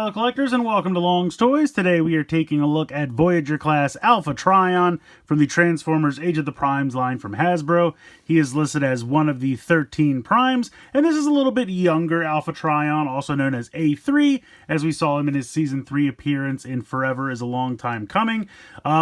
fellow collectors, and welcome to Long's Toys. Today we are taking a look at Voyager class Alpha Trion from the Transformers Age of the Primes line from Hasbro. He is listed as one of the 13 Primes, and this is a little bit younger Alpha Trion, also known as A3, as we saw him in his Season 3 appearance in Forever is a Long Time Coming.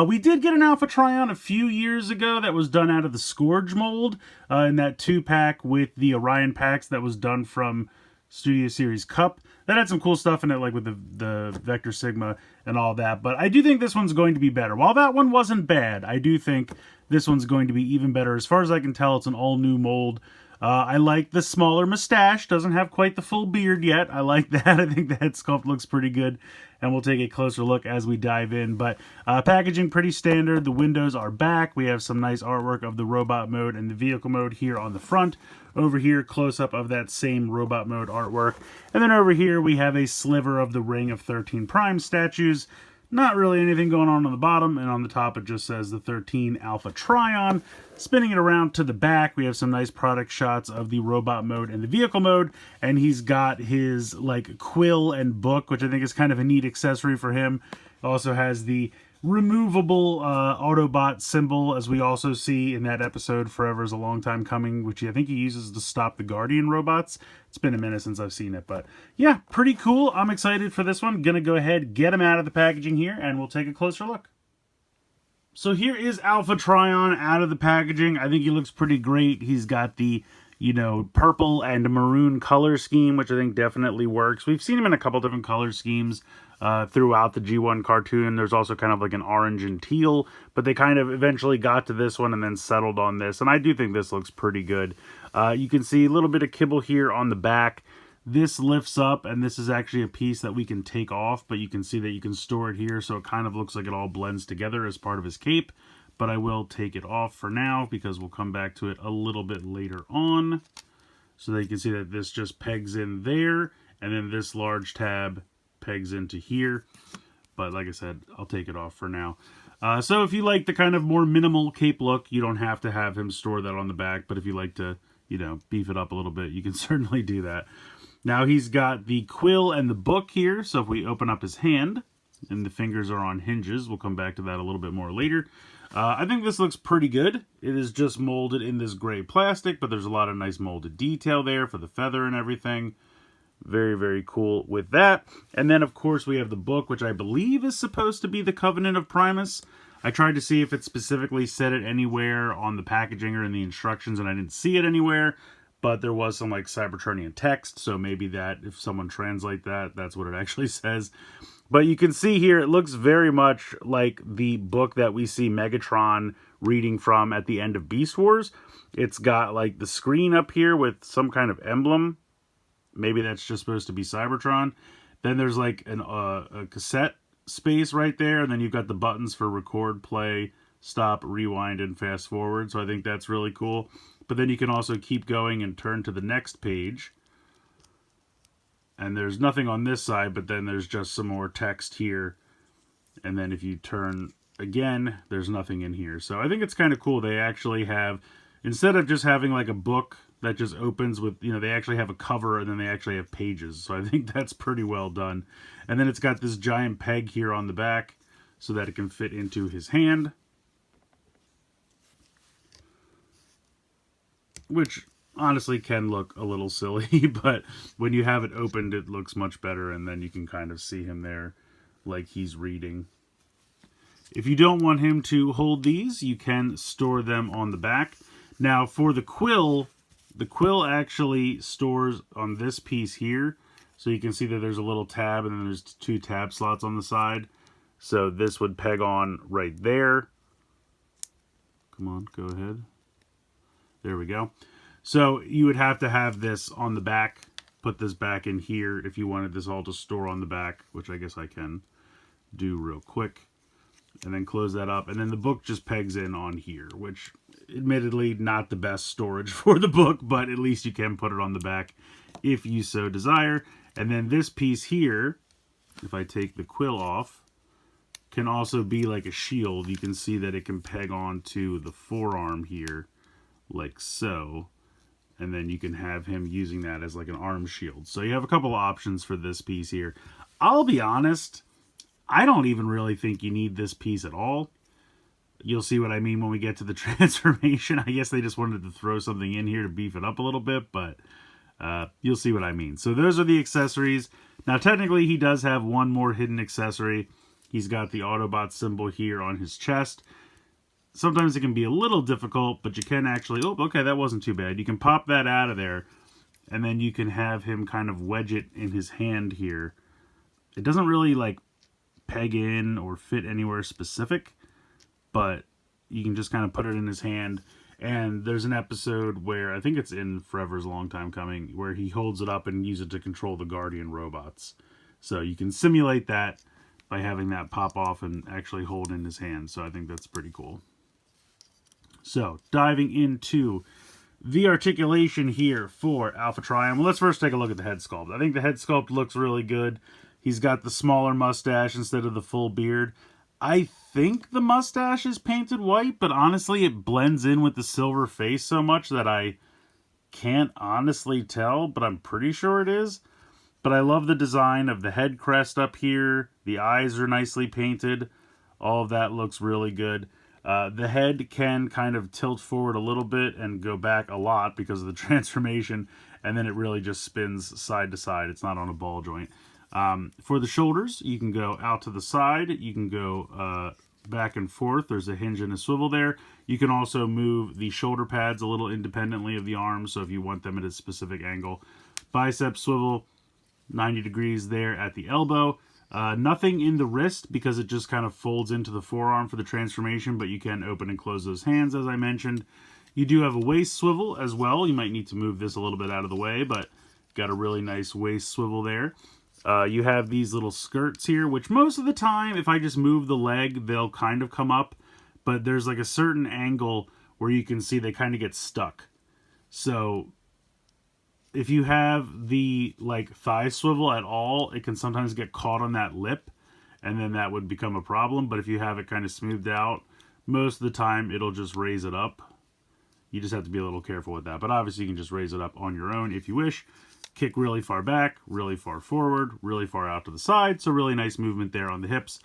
We did get an Alpha Trion a few years ago that was done out of the Scourge mold in that 2-pack with the Orion packs that was done from Studio Series Cup. That had some cool stuff in it, like with the Vector Sigma and all that. But I do think this one's going to be better. While that one wasn't bad, I do think this one's going to be even better. As far as I can tell, it's an all-new mold. I like the smaller mustache. Doesn't have quite the full beard yet. I like that. I think that sculpt looks pretty good. And we'll take a closer look as we dive in. But packaging pretty standard. The windows are back. We have some nice artwork of the robot mode and the vehicle mode here on the front. Over here, close-up of that same robot mode artwork. And then over here, we have a sliver of the Ring of 13 Prime statues. Not really anything going on the bottom, and on the top it just says the 13 Alpha Trion. Spinning it around to the back, we have some nice product shots of the robot mode and the vehicle mode, and he's got his like quill and book, which I think is kind of a neat accessory for him. Also has the removable Autobot symbol, as we also see in that episode Forever is a Long Time Coming, which I think he uses to stop the Guardian robots. It's been a minute since I've seen it, but yeah, pretty cool. I'm excited for this one. Gonna go ahead, get him out of the packaging here, and we'll take a closer look. So here is Alpha Trion out of the packaging. I think he looks pretty great. He's got the, you know, purple and maroon color scheme, which I think definitely works. We've seen him in a couple different color schemes throughout the G1 cartoon. There's also kind of like an orange and teal, but they kind of eventually got to this one and then settled on this. And I do think this looks pretty good. You can see a little bit of kibble here on the back. This lifts up, and this is actually a piece that we can take off, but you can see that you can store it here, so it kind of looks like it all blends together as part of his cape. But I will take it off for now because we'll come back to it a little bit later on. So that you can see that this just pegs in there, and then this large tab pegs into here. But like I said, I'll take it off for now. So if you like the kind of more minimal cape look, you don't have to have him store that on the back. But if you like to, you know, beef it up a little bit, you can certainly do that. Now he's got the quill and the book here. So if we open up his hand, and the fingers are on hinges, we'll come back to that a little bit more later. I think this looks pretty good. It is just molded in this gray plastic, but there's a lot of nice molded detail there for the feather and everything. Very, very cool with that. And then, of course, we have the book, which I believe is supposed to be the Covenant of Primus. I tried to see if it specifically said it anywhere on the packaging or in the instructions, and I didn't see it anywhere. But there was some, like, Cybertronian text, so maybe that, if someone translate that, that's what it actually says. But you can see here, it looks very much like the book that we see Megatron reading from at the end of Beast Wars. It's got, like, the screen up here with some kind of emblem. Maybe that's just supposed to be Cybertron. Then there's, like, a cassette space right there. And then you've got the buttons for record, play, stop, rewind, and fast forward. So I think that's really cool. But then you can also keep going and turn to the next page. And there's nothing on this side, but then there's just some more text here. And then if you turn again, there's nothing in here. So I think it's kind of cool. They actually have, instead of just having like a book that just opens with, you know, they actually have a cover and then they actually have pages. So I think that's pretty well done. And then it's got this giant peg here on the back so that it can fit into his hand. Which honestly can look a little silly, but when you have it opened, it looks much better, and then you can kind of see him there like he's reading. If you don't want him to hold these, you can store them on the back. Now, for the quill actually stores on this piece here, so you can see that there's a little tab, and then there's 2 tab slots on the side. So this would peg on right there. Come on, go ahead. There we go. So you would have to have this on the back, put this back in here if you wanted this all to store on the back, which I guess I can do real quick. And then close that up. And then the book just pegs in on here, which admittedly not the best storage for the book, but at least you can put it on the back if you so desire. And then this piece here, if I take the quill off, can also be like a shield. You can see that it can peg onto the forearm here, like so. And then you can have him using that as like an arm shield. So you have a couple of options for this piece here. I'll be honest, I don't even really think you need this piece at all. You'll see what I mean when we get to the transformation. I guess they just wanted to throw something in here to beef it up a little bit, but you'll see what I mean. So those are the accessories. Now, technically, he does have one more hidden accessory. He's got the Autobot symbol here on his chest. Sometimes it can be a little difficult, but you can actually... Oh, okay, that wasn't too bad. You can pop that out of there, and then you can have him kind of wedge it in his hand here. It doesn't really, like, peg in or fit anywhere specific, but you can just kind of put it in his hand. And there's an episode where, I think it's in Forever's Long Time Coming, where he holds it up and uses it to control the Guardian robots. So you can simulate that by having that pop off and actually hold in his hand. So I think that's pretty cool. So diving into the articulation here for Alpha Trion. Well, let's first take a look at the head sculpt. I think the head sculpt looks really good. He's got the smaller mustache instead of the full beard. I think the mustache is painted white, but honestly it blends in with the silver face so much that I can't honestly tell, but I'm pretty sure it is. But I love the design of the head crest up here. The eyes are nicely painted. All of that looks really good. The head can kind of tilt forward a little bit and go back a lot because of the transformation, and then it really just spins side to side. It's not on a ball joint. For the shoulders, you can go out to the side. You can go back and forth. There's a hinge and a swivel there. You can also move the shoulder pads a little independently of the arms, so if you want them at a specific angle. Bicep swivel, 90 degrees there at the elbow. Nothing in the wrist because it just kind of folds into the forearm for the transformation, but you can open and close those hands, as I mentioned. You do have a waist swivel as well. You might need to move this a little bit out of the way, but got a really nice waist swivel there. You have these little skirts here, which most of the time, if I just move the leg, they'll kind of come up. But there's like a certain angle where you can see they kind of get stuck. So if you have the like thigh swivel at all, it can sometimes get caught on that lip, and then that would become a problem. But if you have it kind of smoothed out, most of the time it'll just raise it up. You just have to be a little careful with that. But obviously you can just raise it up on your own if you wish. Kick really far back, really far forward, really far out to the side. So really nice movement there on the hips.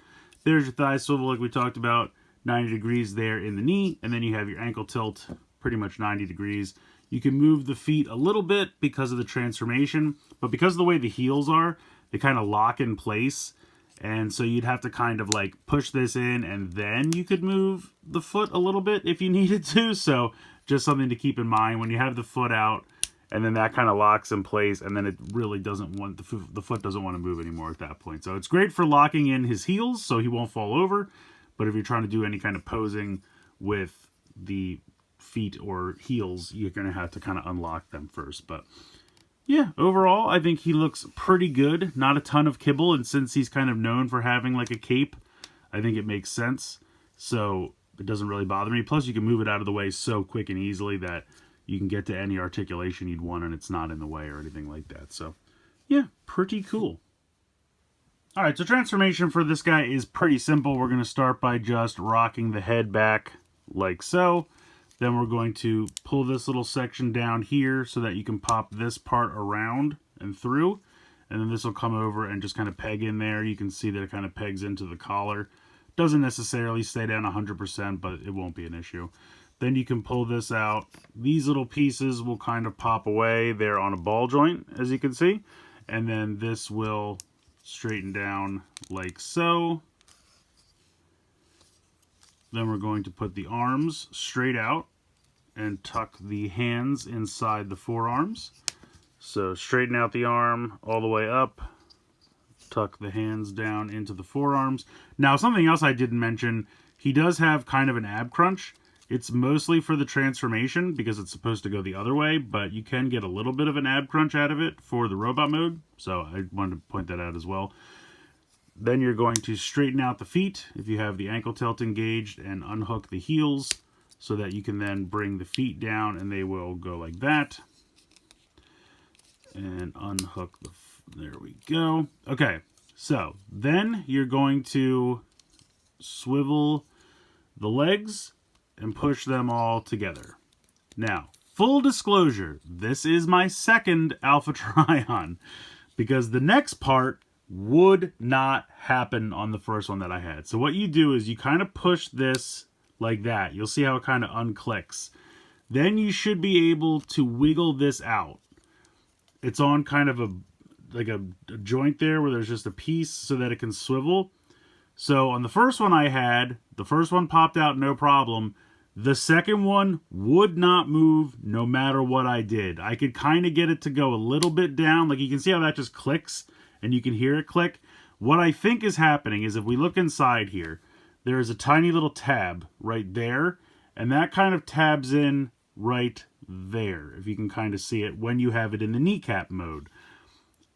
There's your thigh swivel like we talked about. 90 degrees there in the knee. And then you have your ankle tilt pretty much 90 degrees. You can move the feet a little bit because of the transformation. But because of the way the heels are, they kind of lock in place. And so you'd have to kind of like push this in, and then you could move the foot a little bit if you needed to. So just something to keep in mind when you have the foot out, and then that kind of locks in place, and then it really doesn't want, the foot doesn't want to move anymore at that point. So it's great for locking in his heels so he won't fall over. But if you're trying to do any kind of posing with the feet or heels, you're going to have to kind of unlock them first. But yeah, overall, I think he looks pretty good. Not a ton of kibble, and since he's kind of known for having like a cape, I think it makes sense. So it doesn't really bother me. Plus, you can move it out of the way so quick and easily that you can get to any articulation you'd want, and it's not in the way or anything like that. So yeah, pretty cool. All right, so transformation for this guy is pretty simple. We're going to start by just rocking the head back like so. Then we're going to pull this little section down here so that you can pop this part around and through. And then this will come over and just kind of peg in there. You can see that it kind of pegs into the collar. Doesn't necessarily stay down 100%, but it won't be an issue. Then you can pull this out. These little pieces will kind of pop away. They're on a ball joint, as you can see. And then this will straighten down like so. Then we're going to put the arms straight out and tuck the hands inside the forearms. So straighten out the arm all the way up, tuck the hands down into the forearms. Now, something else I didn't mention, he does have kind of an ab crunch. It's mostly for the transformation because it's supposed to go the other way, but you can get a little bit of an ab crunch out of it for the robot mode. So I wanted to point that out as well. Then you're going to straighten out the feet if you have the ankle tilt engaged, and unhook the heels so that you can then bring the feet down and they will go like that. And unhook the, there we go. Okay, so then you're going to swivel the legs and push them all together. Now, full disclosure, this is my second Alpha Trion because the next part would not happen on the first one that I had. So what you do is you kind of push this like that. You'll see how it kind of unclicks. Then you should be able to wiggle this out. It's on kind of a joint there where there's just a piece so that it can swivel. So on the first one I had, the first one popped out no problem. The second one would not move no matter what I did. I could kind of get it to go a little bit down. Like you can see how that just clicks and you can hear it click. What I think is happening is if we look inside here, there is a tiny little tab right there. And that kind of tabs in right there, if you can kind of see it when you have it in the kneecap mode.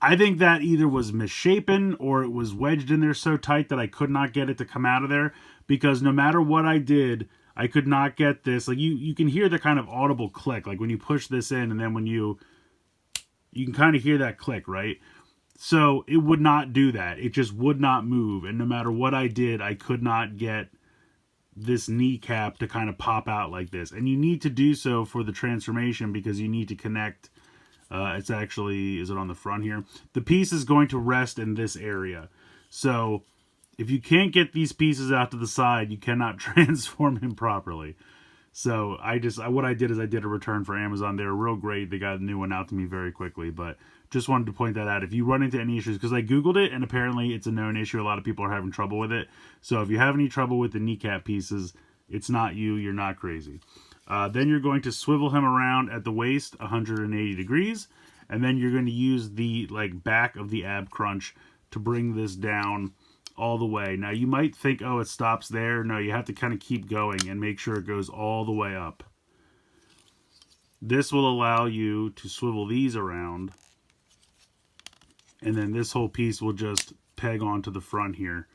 I think that either was misshapen or it was wedged in there so tight that I could not get it to come out of there, because no matter what I did, I could not get this. Like you can hear the kind of audible click, like when you push this in, and then when you can kind of hear that click, right? So it would not do that. It just would not move. And no matter what I did, I could not get this kneecap to kind of pop out like this. And you need to do so for the transformation because you need to connect. It's actually, is it on the front here? The piece is going to rest in this area. So if you can't get these pieces out to the side, you cannot transform him properly. So what I did is I did a return for Amazon. They were real great. They got a new one out to me very quickly, but just wanted to point that out. If you run into any issues, because I Googled it and apparently it's a known issue. A lot of people are having trouble with it. So if you have any trouble with the kneecap pieces, it's not you. You're not crazy. Then you're going to swivel him around at the waist 180 degrees. And then you're going to use the back of the ab crunch to bring this down all the way. Now you might think, oh, it stops there. No, you have to kind of keep going and make sure it goes all the way up. This will allow you to swivel these around. And then this whole piece will just peg onto the front here.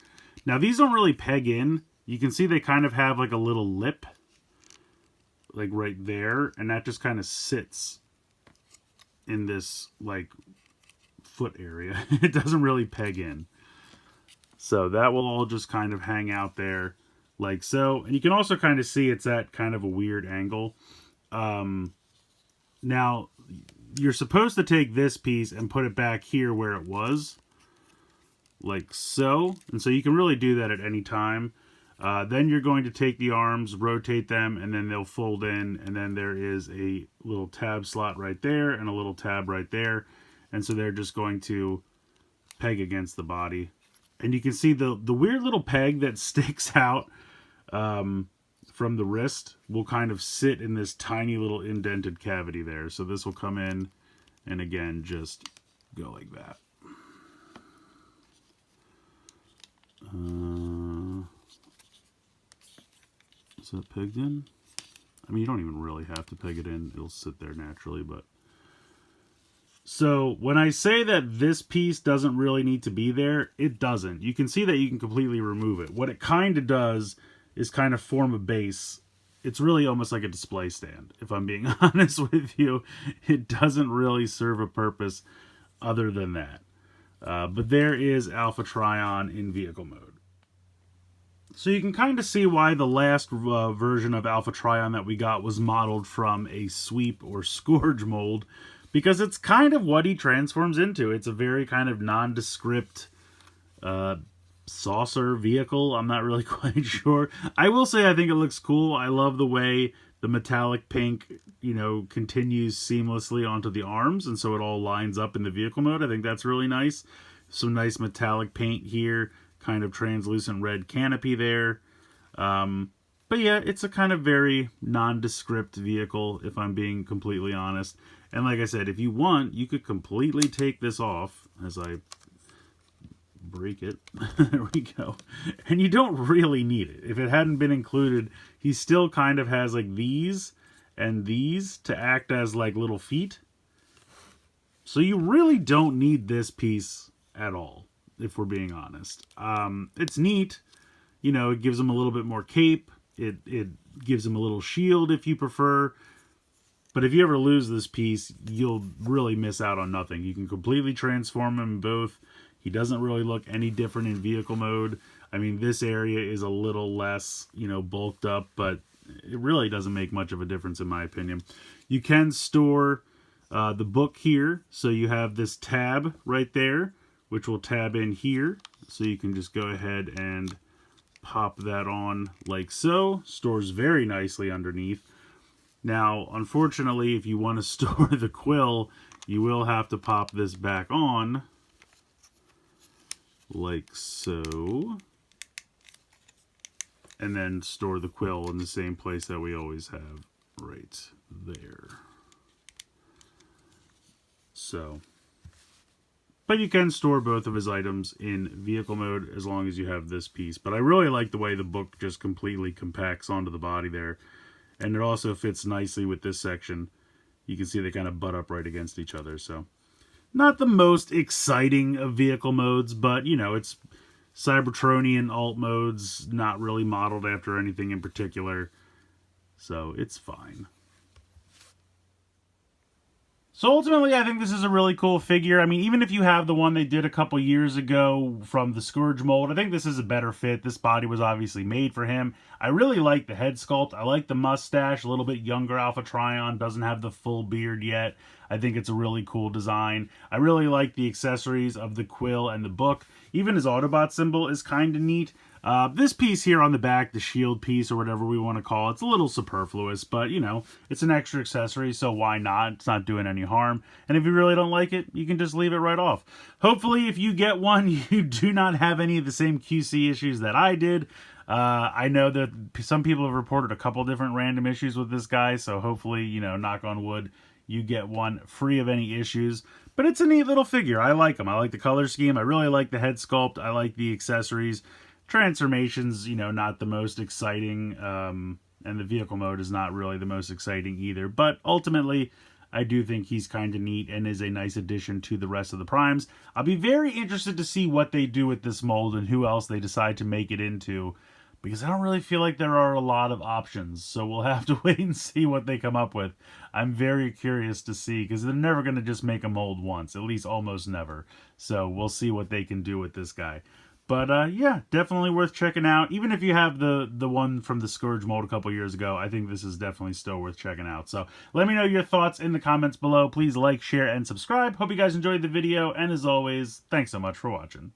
Now these don't really peg in. You can see they kind of have like a little lip, like right there. And that just kind of sits in this like foot area. It doesn't really peg in. So that will all just kind of hang out there like so. And you can also kind of see it's at kind of a weird angle. Now, you're supposed to take this piece and put it back here where it was. Like so. And so you can really do that at any time. Then you're going to take the arms, rotate them, and then they'll fold in. And then there is a little tab slot right there and a little tab right there. And so they're just going to peg against the body. And you can see the weird little peg that sticks out from the wrist will kind of sit in this tiny little indented cavity there. So this will come in and again just go like that. Is that pegged in? I mean, you don't even really have to peg it in. It'll sit there naturally, but... So when I say that this piece doesn't really need to be there, it doesn't. You can see that you can completely remove it. What it kind of does is kind of form a base. It's really almost like a display stand, if I'm being honest with you. It doesn't really serve a purpose other than that. But there is Alpha Trion in vehicle mode. So you can kind of see why the last version of Alpha Trion that we got was modeled from a sweep or scourge mold, because it's kind of what he transforms into. It's a very kind of nondescript saucer vehicle. I'm not really quite sure. I will say I think it looks cool. I love the way the metallic pink, continues seamlessly onto the arms, and so it all lines up in the vehicle mode. I think that's really nice. Some nice metallic paint here, kind of translucent red canopy there. But yeah, it's a kind of very nondescript vehicle, if I'm being completely honest. And like I said, if you want, you could completely take this off as I break it. There we go. And you don't really need it. If it hadn't been included, he still kind of has like these and these to act as like little feet. So you really don't need this piece at all, if we're being honest. It's neat. It gives him a little bit more cape. It gives him a little shield if you prefer. But if you ever lose this piece, you'll really miss out on nothing. You can completely transform him in both. He doesn't really look any different in vehicle mode. I mean, this area is a little less, bulked up, but it really doesn't make much of a difference in my opinion. You can store the book here. So you have this tab right there which will tab in here. So you can just go ahead and pop that on like so. Stores very nicely underneath. Now, unfortunately, if you want to store the quill, you will have to pop this back on like so. And then store the quill in the same place that we always have, right there. So, but you can store both of his items in vehicle mode as long as you have this piece. But I really like the way the book just completely compacts onto the body there. And it also fits nicely with this section. You can see they kind of butt up right against each other. So, not the most exciting of vehicle modes, but, you know, it's Cybertronian alt modes, not really modeled after anything in particular. So, it's fine. So ultimately, I think this is a really cool figure. I mean, even if you have the one they did a couple years ago from the Scourge mold, I think this is a better fit. This body was obviously made for him. I really like the head sculpt. I like the mustache, a little bit younger Alpha Trion, doesn't have the full beard yet. I think it's a really cool design. I really like the accessories of the quill and the book. Even his Autobot symbol is kind of neat. This piece here on the back, the shield piece or whatever we want to call it, it's a little superfluous, but, you know, it's an extra accessory, so why not? It's not doing any harm. And if you really don't like it, you can just leave it right off. Hopefully, if you get one, you do not have any of the same QC issues that I did. I know that some people have reported a couple different random issues with this guy, so hopefully, you know, knock on wood, you get one free of any issues. But it's a neat little figure. I like him. I like the color scheme. I really like the head sculpt. I like the accessories. Transformations, you know, not the most exciting, and the vehicle mode is not really the most exciting either. But ultimately, I do think he's kind of neat and is a nice addition to the rest of the Primes. I'll be very interested to see what they do with this mold and who else they decide to make it into, because I don't really feel like there are a lot of options. So we'll have to wait and see what they come up with. I'm very curious to see, because they're never going to just make a mold once, at least almost never. So we'll see what they can do with this guy. But yeah, definitely worth checking out. Even if you have the one from the Scourge mold a couple years ago, I think this is definitely still worth checking out. So let me know your thoughts in the comments below. Please like, share, and subscribe. Hope you guys enjoyed the video. And as always, thanks so much for watching.